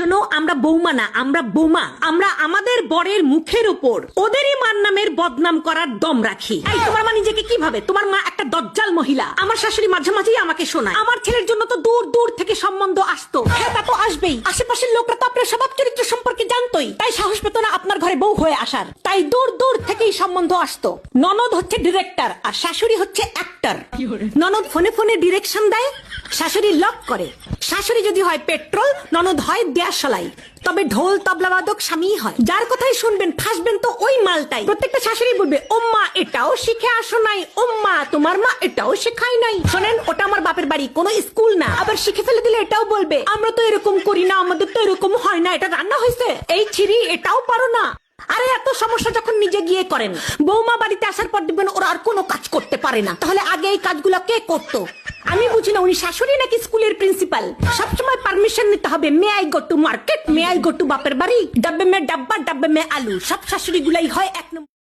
শোনো, আমরা বৌমা না, আমরা বোমা। আমরা আমাদের বরের মুখের উপর ওদেরই মার নামের বদনাম করার দম রাখি। এই তোমার মা নিজেকে কি ভাবে? তোমার মা একটা দজ্জাল মহিলা। আমার শাশুড়ি মাঝে মাঝেই আমাকে শোনায় আমার ছেলের জন্য তো দূর দূর থেকে সম্বন্ধ আসতো। হ্যাঁ, তা তো আসবেই। আশেপাশের লোকরা তো আপনার স্বভাব চরিত্র সম্পর্কে জানতোই, তাই সাহস পেত না আপনার ঘরে বউ হয়ে আসার। তাই দূর দূর থেকেই সম্বন্ধ আসতো। ননদ হচ্ছে ডিরেক্টর আর শাশুড়ি হচ্ছে অ্যাক্টর। ননদ ফোনে ফোনে ডিরেকশন দেয়, শাশুড়ি লক করে। শাশুড়ি যদি হয় পেট্রোল, ননদ হয় দেয়াশালাই। তবে ঢোল তবলাবাদক স্বামী হয়। যার কথাই শুনবেন ফাঁসবেন তো ওই মালটাই। প্রত্যেকটা শাশুড়ি বলবে, ওম্মা এটাও শিখে আসো নাই, ওম্মা তোমার মা এটাও শেখায় নাই। শোনেন, ওটা আমার বাপের বাড়ি, কোনো স্কুল না। আবার শিখে ফেলে দিলে এটাও বলবে, আমরা তো এরকম করি না, আমাদের তো এরকম হয় না, এটা রান্না হয়েছে, এই ছিরি এটাও পারো না। আরে এত সমস্যা যখন নিজে গিয়ে করেন, বৌমা বাড়িতে আসার পর দেখবেন ওরা আর কোনো কাজ করতে পারে না। তাহলে আগে এই কাজগুলো কে করতো? আমি বুঝি না, উনি শাশুড়ি নাকি স্কুলের প্রিন্সিপাল? সবসময় পারমিশন নিতে হবে। May I go to market, may I go to বাপের বাড়ি, ডাব্বে মে ডাব্বা, ডাব্বে মে আলু। সব শাশুড়ি গুলাই হয় এক নম্বর।